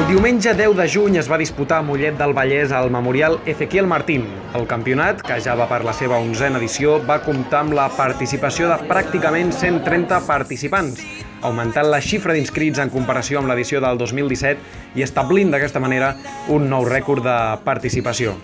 El diumenge 10 de juny es va disputar a Mollet del Vallès al Memorial Ezequiel Martín. El campionat, que ja va per la seva 11a edició, va comptar amb la participació de pràcticament 130 participants, augmentant la xifra d'inscrits en comparació amb l'edició del 2017 i establint d'aquesta manera un nou rècord de participació.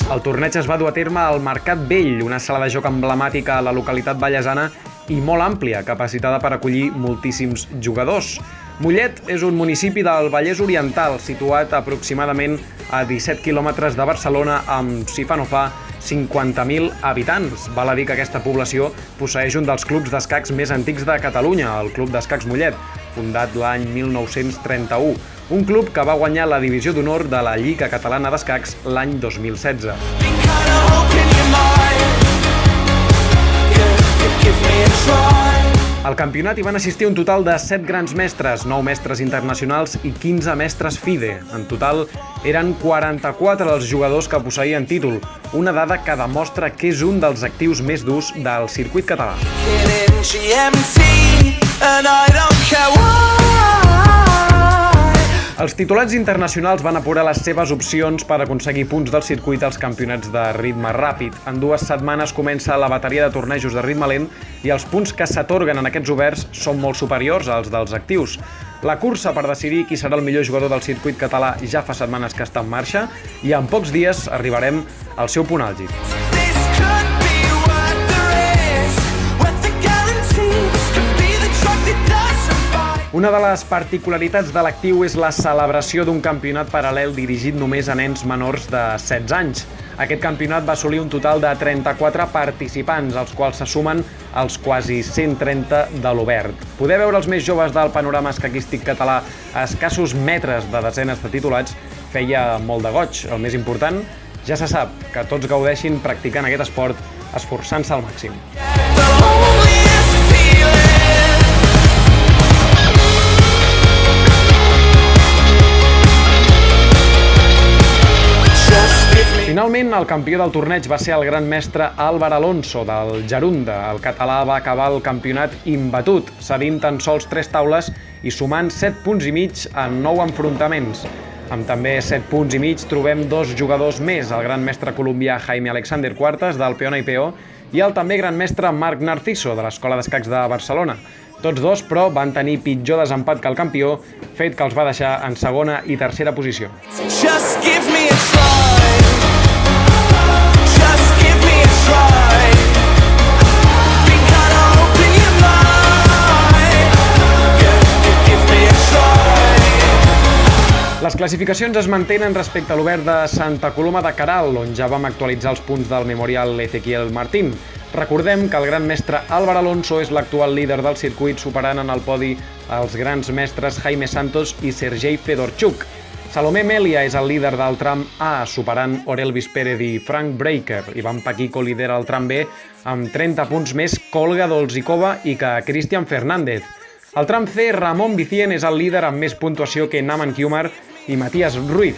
El torneig es va dur a terme al Mercat Vell, una sala de joc emblemàtica a la localitat vallesana i molt àmplia, capacitada per acollir moltíssims jugadors. Mollet és un municipi del Vallès Oriental, situat aproximadament a 17 quilòmetres de Barcelona, amb, si fa no fa, 50.000 habitants. Val a dir que aquesta població posseeix un dels clubs d'escacs més antics de Catalunya, el Club d'Escacs Mollet, fundat l'any 1931, un club que va guanyar la divisió d'honor de la Lliga Catalana d'Escacs l'any 2016. Al campionat hi van assistir un total de 7 grans mestres, 9 mestres internacionals i 15 mestres FIDE. En total, eren 44 els jugadors que posseïen títol, una dada que demostra que és un dels actius més durs del circuit català. Els titulats internacionals van apurar les seves opcions per aconseguir punts del circuit als campionats de ritme ràpid. En 2 setmanes comença la bateria de tornejos de ritme lent i els punts que s'atorguen en aquests oberts són molt superiors als dels actius. La cursa per decidir qui serà el millor jugador del circuit català ja fa setmanes que està en marxa i en pocs dies arribarem al seu punt àlgid. Una de les particularitats de l'actiu és la celebració d'un campionat paral·lel dirigit només a nens menors de 16 anys. Aquest campionat va assolir un total de 34 participants, als quals se sumen els quasi 130 de l'obert. Poder veure els més joves del panorama escaquístic català a escassos metres de desenes de titulats feia molt de goig. El més important, ja se sap, que tots gaudeixin practicant aquest esport esforçant-se al màxim. Finalment, el campió del torneig va ser el gran mestre Álvar Alonso, del Gerunda. El català va acabar el campionat imbatut, cedint tan sols 3 taules i sumant 7 punts i mig en 9 enfrontaments. Amb també 7 punts i mig trobem 2 jugadors més, el gran mestre colombià Jaime Alexander Cuartas, del Peona i Peó, i el també gran mestre Marc Narciso, de l'Escola d'Escacs de Barcelona. Tots dos, però, van tenir pitjor desempat que el campió, fet que els va deixar en segona i tercera posició. Les classificacions es mantenen respecte a l'obert de Santa Coloma de Queralt, on ja vam actualitzar els punts del Memorial Ezequiel Martín. Recordem que el gran mestre Álvar Alonso és l'actual líder del circuit, superant en el podi els grans mestres Jaime Santos i Sergei Fedorchuk. Salomé Melia és el líder del tram A, superant Orelvis Pérez i Frank Breaker. Ivan Paquico lidera el tram B amb 30 punts més que Olga Dolzikova i que Cristian Fernández. Al tram C, Ramon Vicien és el líder amb més puntuació que Naman Kiumar i Matías Ruiz.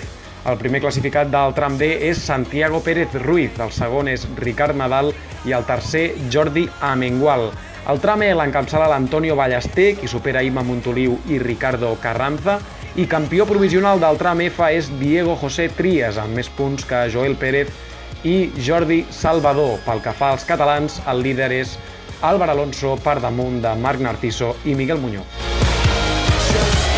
El primer classificat del tram D és Santiago Pérez Ruiz, el segon és Ricard Nadal i el tercer Jordi Amengual. El tram E l'encapçala l'Antonio Ballester, qui supera Ima Montoliu i Ricardo Carranza, i campió provisional del tram F és Diego José Trias, amb més punts que Joel Pérez i Jordi Salvador. Pel que fa als catalans, el líder és Álvar Alonso, per damunt de Marc Narciso i Miguel Muñoz.